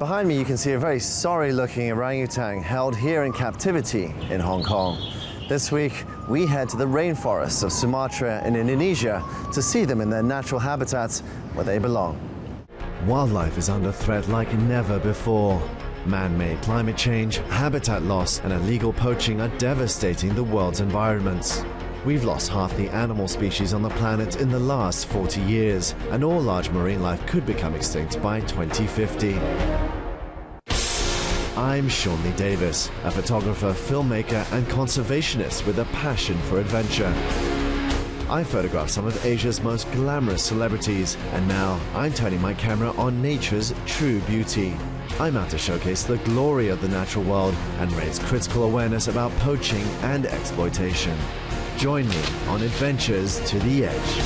Behind me you can see a very sorry-looking orangutan held here in captivity in Hong Kong. This week we head to the rainforests of Sumatra in Indonesia to see them in their natural habitats where they belong. Wildlife is under threat like never before. Man-made climate change, habitat loss and illegal poaching are devastating the world's environments. We've lost half the animal species on the planet in the last 40 years, and all large marine life could become extinct by 2050. I'm Sean Lee-Davies, a photographer, filmmaker and conservationist with a passion for adventure. I photographed some of Asia's most glamorous celebrities, and now I'm turning my camera on nature's true beauty. I'm out to showcase the glory of the natural world and raise critical awareness about poaching and exploitation. Join me on Adventures to the Edge.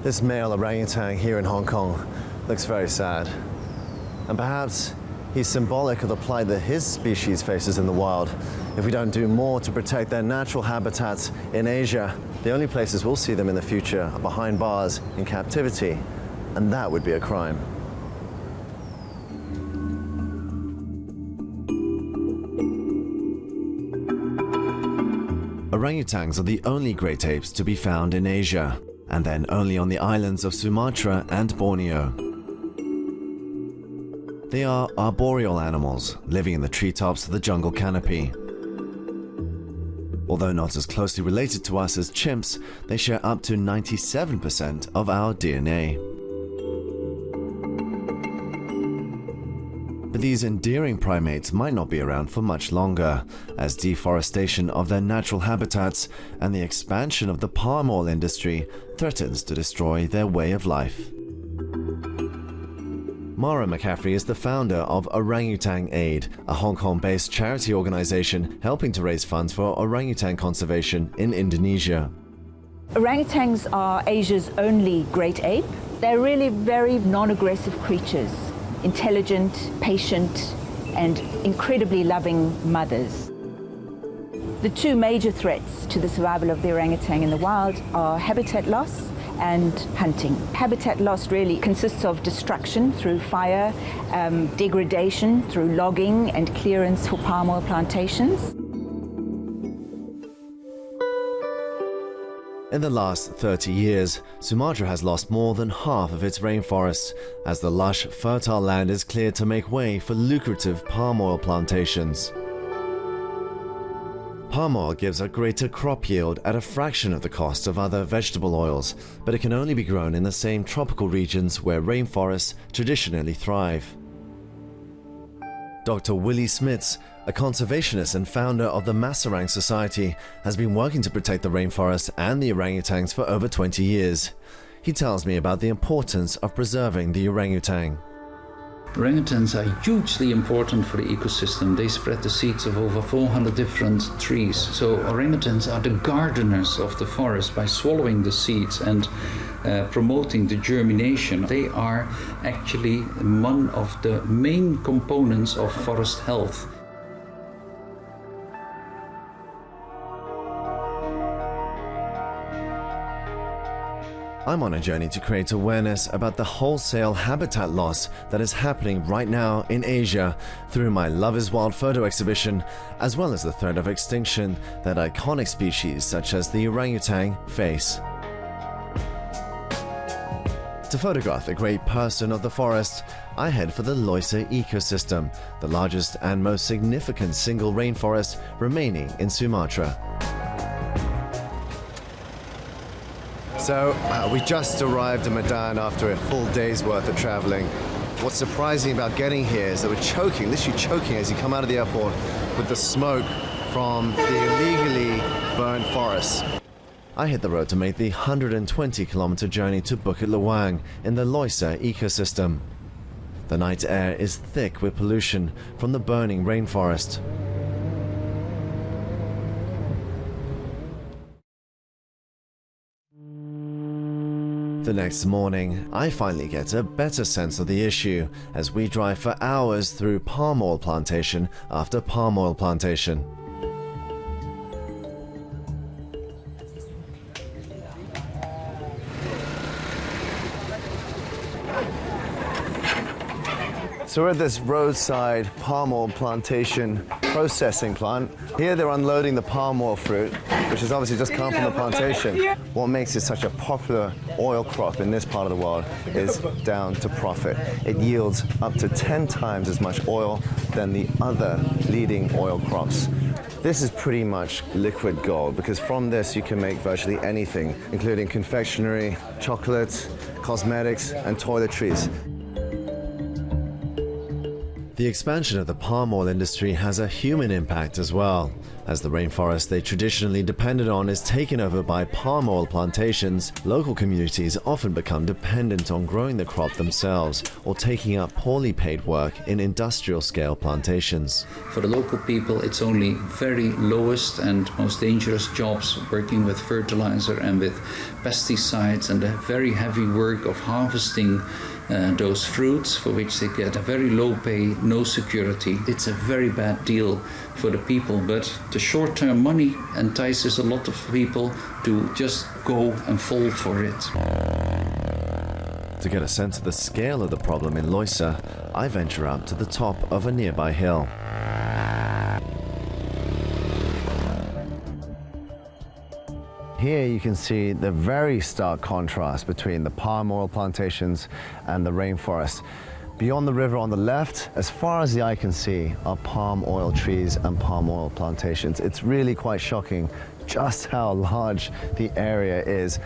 This male orangutan here in Hong Kong looks very sad. And perhaps he's symbolic of the plight that his species faces in the wild. If we don't do more to protect their natural habitats in Asia, the only places we'll see them in the future are behind bars in captivity, and that would be a crime. Orangutans are the only great apes to be found in Asia, and then only on the islands of Sumatra and Borneo. They are arboreal animals, living in the treetops of the jungle canopy. Although not as closely related to us as chimps, they share up to 97% of our DNA. But these endearing primates might not be around for much longer, as deforestation of their natural habitats and the expansion of the palm oil industry threatens to destroy their way of life. Mara McCaffrey is the founder of Orangutan Aid, a Hong Kong-based charity organization helping to raise funds for orangutan conservation in Indonesia. Orangutans are Asia's only great ape. They're really very non-aggressive creatures, intelligent, patient, and incredibly loving mothers. The two major threats to the survival of the orangutan in the wild are habitat loss and hunting. Habitat loss really consists of destruction through fire, degradation through logging and clearance for palm oil plantations. In the last 30 years, Sumatra has lost more than half of its rainforests as the lush, fertile land is cleared to make way for lucrative palm oil plantations. Palm oil gives a greater crop yield at a fraction of the cost of other vegetable oils, but it can only be grown in the same tropical regions where rainforests traditionally thrive. Dr. Willie Smits, a conservationist and founder of the Masarang Society, has been working to protect the rainforest and the orangutans for over 20 years. He tells me about the importance of preserving the orangutan. Orangutans are hugely important for the ecosystem. They spread the seeds of over 400 different trees. So orangutans are the gardeners of the forest by swallowing the seeds and promoting the germination. They are actually one of the main components of forest health. I'm on a journey to create awareness about the wholesale habitat loss that is happening right now in Asia through my Love is Wild photo exhibition, as well as the threat of extinction that iconic species such as the orangutan face. To photograph the great person of the forest, I head for the Loisa ecosystem, the largest and most significant single rainforest remaining in Sumatra. So, we just arrived in Medan after a full day's worth of traveling. What's surprising about getting here is that we're choking, literally choking as you come out of the airport with the smoke from the illegally burned forests. I hit the road to make the 120-kilometer journey to Bukit Lawang in the Loisa ecosystem. The night air is thick with pollution from the burning rainforest. The next morning, I finally get a better sense of the issue as we drive for hours through palm oil plantation after palm oil plantation. So we're at this roadside palm oil plantation processing plant. Here they're unloading the palm oil fruit, which has obviously just come from the plantation. What makes it such a popular oil crop in this part of the world is down to profit. It yields up to 10 times as much oil than the other leading oil crops. This is pretty much liquid gold because from this you can make virtually anything, including confectionery, chocolate, cosmetics, and toiletries. The expansion of the palm oil industry has a human impact as well, as the rainforest they traditionally depended on is taken over by palm oil plantations. Local communities often become dependent on growing the crop themselves or taking up poorly paid work in industrial scale plantations. For the local people, it's only very lowest and most dangerous jobs working with fertilizer and with pesticides, and the very heavy work of harvesting those fruits for which they get a very low pay, no security. It's a very bad deal for the people, but the short-term money entices a lot of people to just go and fall for it. To get a sense of the scale of the problem in Loisa, I venture up to the top of a nearby hill. Here you can see the very stark contrast between the palm oil plantations and the rainforest. Beyond the river on the left, as far as the eye can see, are palm oil trees and palm oil plantations. It's really quite shocking just how large the area is.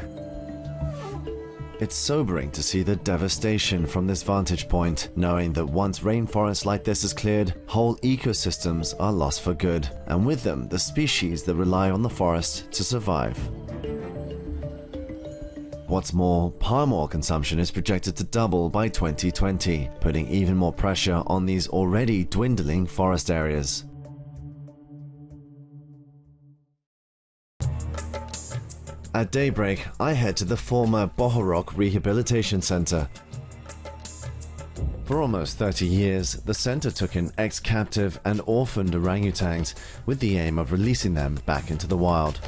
It's sobering to see the devastation from this vantage point, knowing that once rainforests like this is cleared, whole ecosystems are lost for good, and with them the species that rely on the forest to survive. What's more, palm oil consumption is projected to double by 2020, putting even more pressure on these already dwindling forest areas. At daybreak, I head to the former Bohorok Rehabilitation Center. For almost 30 years, the center took in ex-captive and orphaned orangutans with the aim of releasing them back into the wild.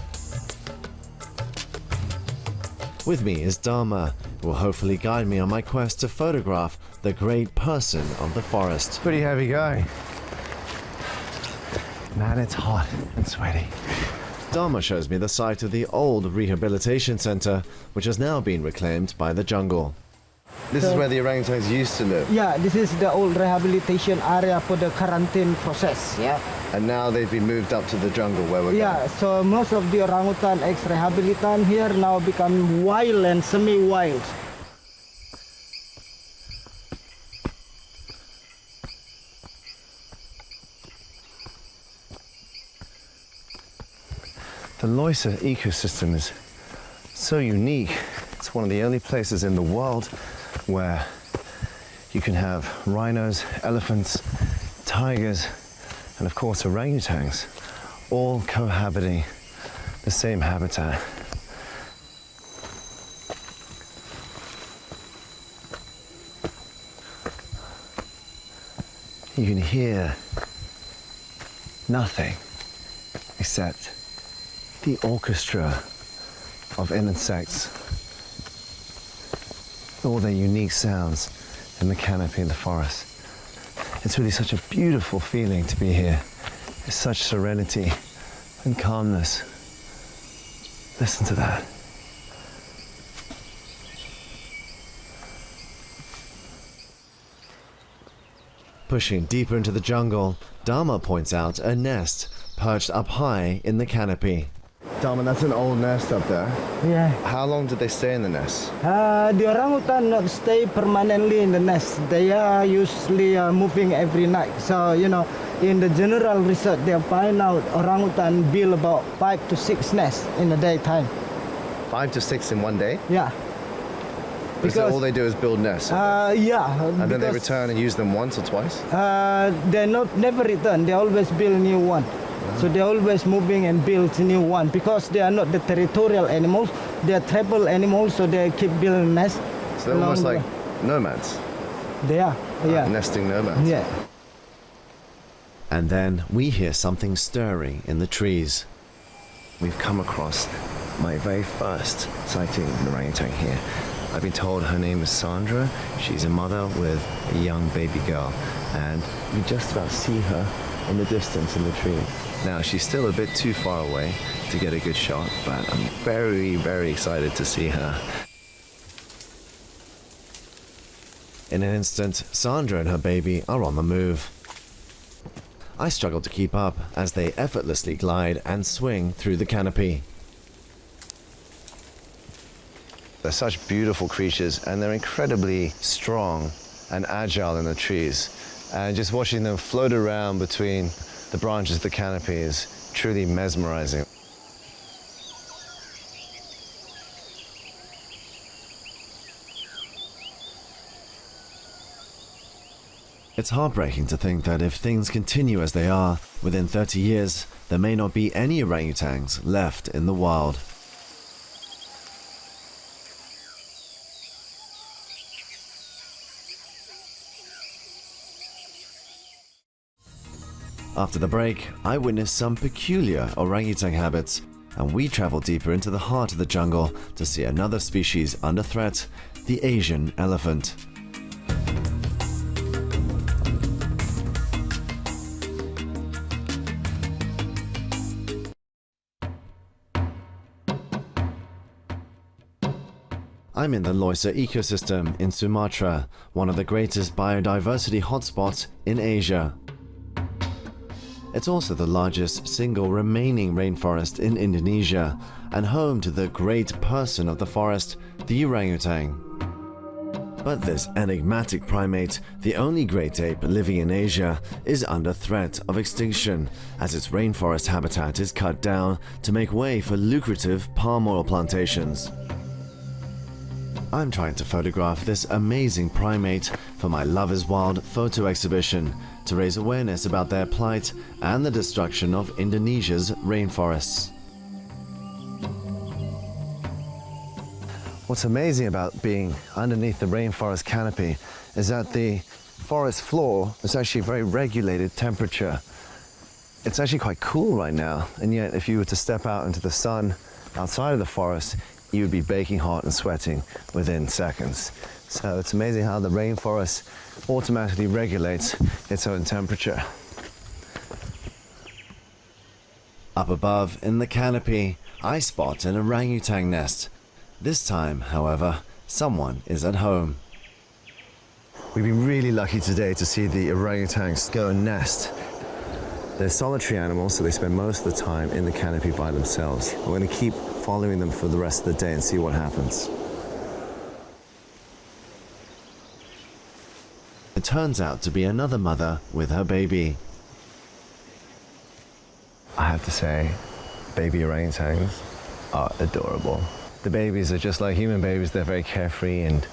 With me is Dharma, who will hopefully guide me on my quest to photograph the great person of the forest. Pretty heavy going. Man, it's hot and sweaty. Dharma shows me the site of the old rehabilitation center, which has now been reclaimed by the jungle. This is where the orangutans used to live? Yeah, this is the old rehabilitation area for the quarantine process, yeah. And now they've been moved up to the jungle where we're Yeah, going. so most of the orangutan ex-rehabilitant here now become wild and semi-wild. The Loisa ecosystem is so unique. It's one of the only places in the world where you can have rhinos, elephants, tigers, and of course orangutans, all cohabiting the same habitat. You can hear nothing except the orchestra of insects, all their unique sounds in the canopy of the forest. It's really such a beautiful feeling to be here. There's such serenity and calmness. Listen to that. Pushing deeper into the jungle, Dharma points out a nest perched up high in the canopy. Dharma, that's an old nest up there. Yeah. How long did they stay in the nest? The orangutan not stay permanently in the nest. They are usually moving every night. So, you know, in the general research, they find out orangutan build about 5 to 6 nests in the daytime. 5 to 6 in one day? Yeah. Because all they do is build nests. Yeah. And then they return and use them once or twice? They never return. They always build new one. So they're always moving and build new one because they are not the territorial animals. They are tribal animals, so they keep building nests. So they're almost like nomads. They are, yeah. Nesting nomads. Yeah. And then we hear something stirring in the trees. We've come across my very first sighting of an orangutan here. I've been told her name is Sandra. She's a mother with a young baby girl, and you just about see her in the distance in the tree. Now, she's still a bit too far away to get a good shot, but I'm very, very excited to see her. In an instant, Sandra and her baby are on the move. I struggle to keep up as they effortlessly glide and swing through the canopy. They're such beautiful creatures, and they're incredibly strong and agile in the trees. And just watching them float around between the branches of the canopy is truly mesmerizing. It's heartbreaking to think that if things continue as they are, within 30 years, there may not be any orangutans left in the wild. After the break, I witnessed some peculiar orangutan habits, and we travel deeper into the heart of the jungle to see another species under threat, the Asian elephant. I'm in the Loisa ecosystem in Sumatra, one of the greatest biodiversity hotspots in Asia. It's also the largest single remaining rainforest in Indonesia and home to the great person of the forest, the orangutan. But this enigmatic primate, the only great ape living in Asia, is under threat of extinction as its rainforest habitat is cut down to make way for lucrative palm oil plantations. I'm trying to photograph this amazing primate for my Love is Wild photo exhibition to raise awareness about their plight and the destruction of Indonesia's rainforests. What's amazing about being underneath the rainforest canopy is that the forest floor is actually a very regulated temperature. It's actually quite cool right now, and yet if you were to step out into the sun outside of the forest, you would be baking hot and sweating within seconds. So it's amazing how the rainforest automatically regulates its own temperature. Up above, in the canopy, I spot an orangutan nest. This time, however, someone is at home. We've been really lucky today to see the orangutans go and nest. They're solitary animals, so they spend most of the time in the canopy by themselves. We're going to keep following them for the rest of the day and see what happens. It turns out to be another mother with her baby. I have to say, baby orangutans are adorable. The babies are just like human babies. They're very carefree and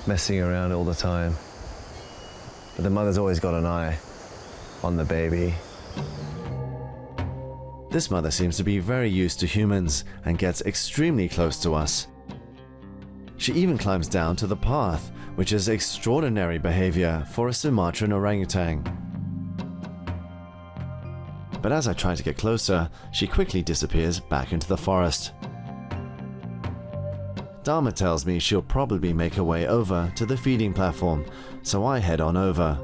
messing around all the time. But the mother's always got an eye on the baby. This mother seems to be very used to humans and gets extremely close to us. She even climbs down to the path, which is extraordinary behavior for a Sumatran orangutan. But as I try to get closer, she quickly disappears back into the forest. Dharma tells me she'll probably make her way over to the feeding platform, so I head on over.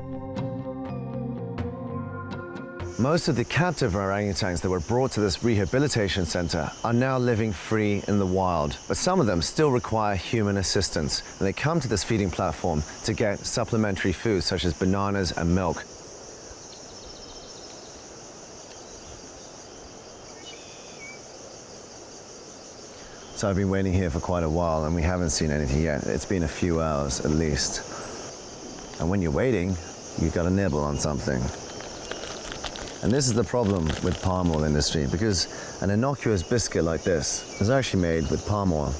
Most of the captive orangutans that were brought to this rehabilitation center are now living free in the wild, but some of them still require human assistance, and they come to this feeding platform to get supplementary food such as bananas and milk. So I've been waiting here for quite a while and we haven't seen anything yet. It's been a few hours at least. And when you're waiting, you've got to nibble on something. And this is the problem with palm oil industry, because an innocuous biscuit like this is actually made with palm oil.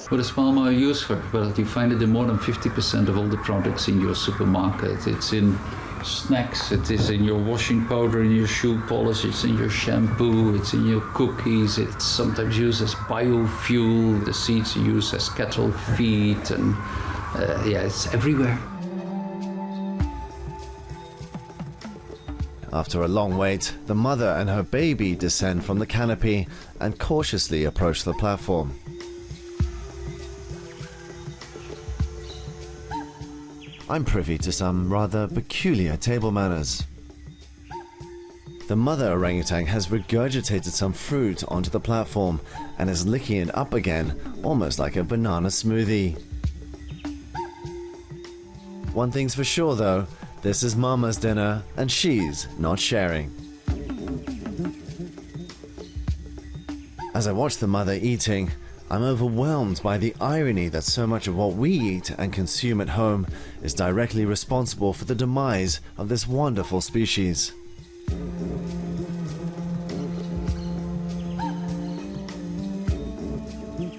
What is palm oil used for? Well, you find it in more than 50% of all the products in your supermarket. It's in snacks, it is in your washing powder, in your shoe polish, it's in your shampoo, it's in your cookies, it's sometimes used as biofuel, the seeds are used as cattle feed, and yeah, it's everywhere. After a long wait, the mother and her baby descend from the canopy and cautiously approach the platform. I'm privy to some rather peculiar table manners. The mother orangutan has regurgitated some fruit onto the platform and is licking it up again, almost like a banana smoothie. One thing's for sure though, this is Mama's dinner and she's not sharing. As I watch the mother eating, I'm overwhelmed by the irony that so much of what we eat and consume at home is directly responsible for the demise of this wonderful species.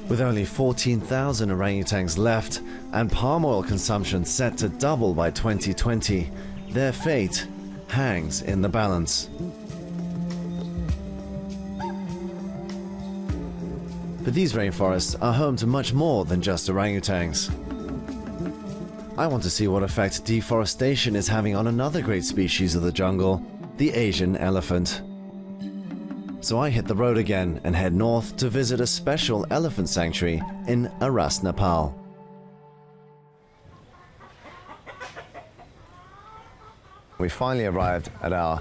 With only 14,000 orangutans left and palm oil consumption set to double by 2020, their fate hangs in the balance. But these rainforests are home to much more than just orangutans. I want to see what effect deforestation is having on another great species of the jungle, the Asian elephant. So I hit the road again and head north to visit a special elephant sanctuary in Aras, Nepal. We finally arrived at our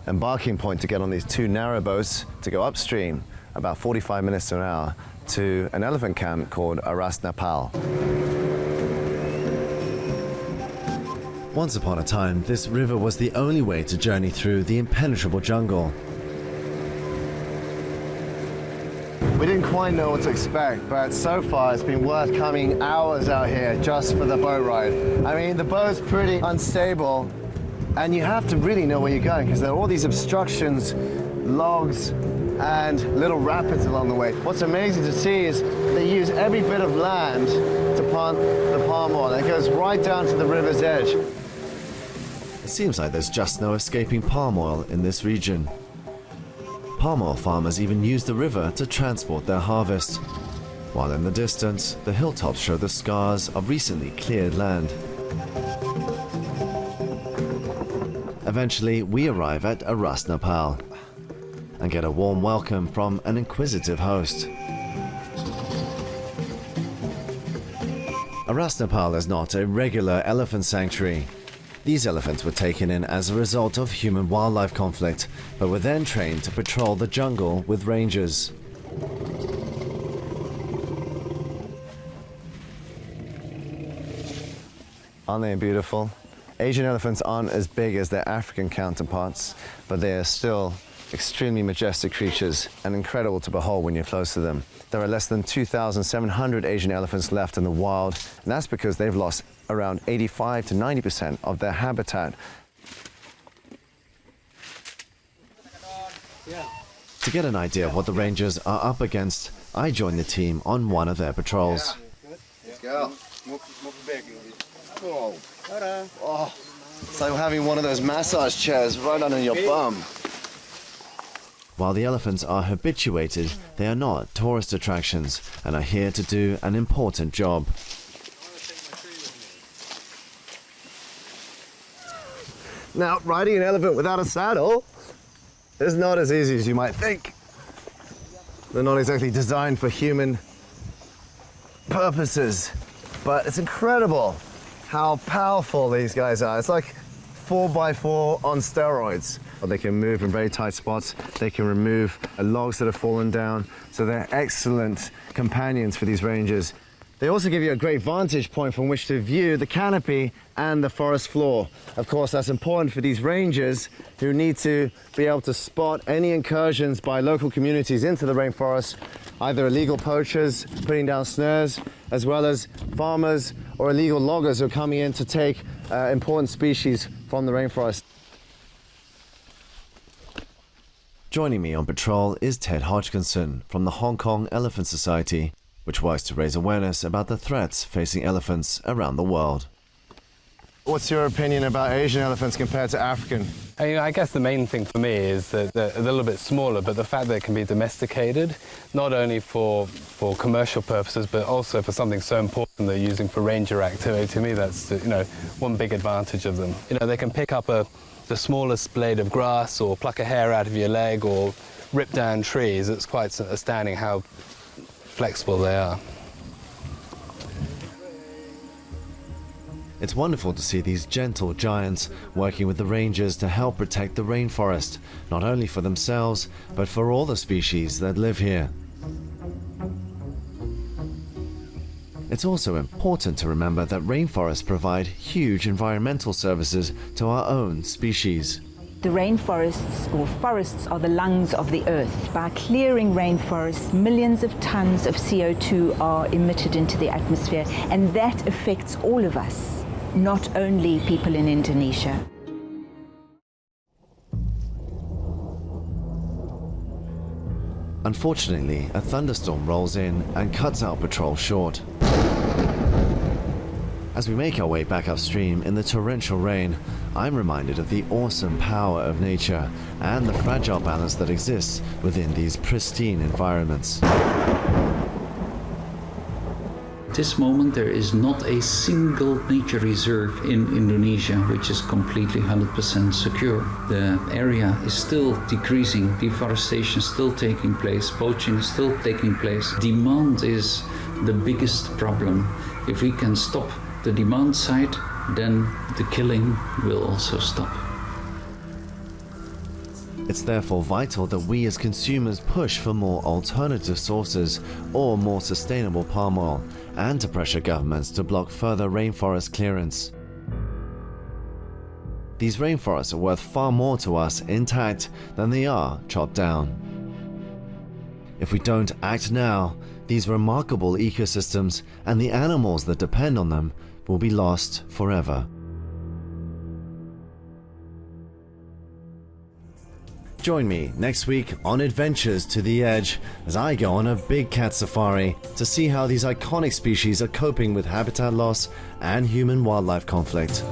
embarking point to get on these two narrow boats to go upstream about 45 minutes to an hour to an elephant camp called Aras, Nepal. Once upon a time, this river was the only way to journey through the impenetrable jungle. We didn't quite know what to expect, but so far it's been worth coming hours out here just for the boat ride. I mean, the boat's pretty unstable, and you have to really know where you're going because there are all these obstructions, logs, and little rapids along the way. What's amazing to see is they use every bit of land to plant the palm oil. It goes right down to the river's edge. It seems like there's just no escaping palm oil in this region. Palm oil farmers even use the river to transport their harvest, while in the distance, the hilltops show the scars of recently cleared land. Eventually, we arrive at Aras, Nepal, and get a warm welcome from an inquisitive host. Aras, Nepal is not a regular elephant sanctuary. These elephants were taken in as a result of human-wildlife conflict, but were then trained to patrol the jungle with rangers. Aren't they beautiful? Asian elephants aren't as big as their African counterparts, but they are still extremely majestic creatures and incredible to behold when you're close to them. There are less than 2,700 Asian elephants left in the wild, and that's because they've lost around 85 to 90% of their habitat. To get an idea of what the rangers are up against, I joined the team on one of their patrols. Let's go. Oh, it's like having one of those massage chairs right under your bum. While the elephants are habituated, they are not tourist attractions and are here to do an important job. Now, riding an elephant without a saddle is not as easy as you might think. They're not exactly designed for human purposes, but it's incredible how powerful these guys are. It's like 4x4 on steroids. They can move in very tight spots. They can remove logs that have fallen down. So they're excellent companions for these rangers. They also give you a great vantage point from which to view the canopy and the forest floor. Of course, that's important for these rangers who need to be able to spot any incursions by local communities into the rainforest, either illegal poachers putting down snares, as well as farmers or illegal loggers who are coming in to take important species from the rainforest. Joining me on patrol is Ted Hodgkinson from the Hong Kong Elephant Society, which works to raise awareness about the threats facing elephants around the world. What's your opinion about Asian elephants compared to African? I guess the main thing for me is that they're a little bit smaller, but the fact that it can be domesticated, not only for commercial purposes, but also for something so important they're using for ranger activity. To me, that's one big advantage of them. They can pick up the smallest blade of grass or pluck a hair out of your leg or rip down trees. It's quite astounding how flexible they are. It's wonderful to see these gentle giants working with the rangers to help protect the rainforest, not only for themselves, but for all the species that live here. It's also important to remember that rainforests provide huge environmental services to our own species. The rainforests or forests are the lungs of the earth. By clearing rainforests, millions of tons of CO2 are emitted into the atmosphere, and that affects all of us, not only people in Indonesia. Unfortunately, a thunderstorm rolls in and cuts our patrol short. As we make our way back upstream in the torrential rain, I'm reminded of the awesome power of nature and the fragile balance that exists within these pristine environments. At this moment, there is not a single nature reserve in Indonesia which is completely 100% secure. The area is still decreasing, deforestation is still taking place, poaching is still taking place. Demand is the biggest problem. If we can stop the demand side, then the killing will also stop. It's therefore vital that we as consumers push for more alternative sources or more sustainable palm oil, and to pressure governments to block further rainforest clearance. These rainforests are worth far more to us intact than they are chopped down. If we don't act now, these remarkable ecosystems and the animals that depend on them will be lost forever. Join me next week on Adventures to the Edge as I go on a big cat safari to see how these iconic species are coping with habitat loss and human-wildlife conflict.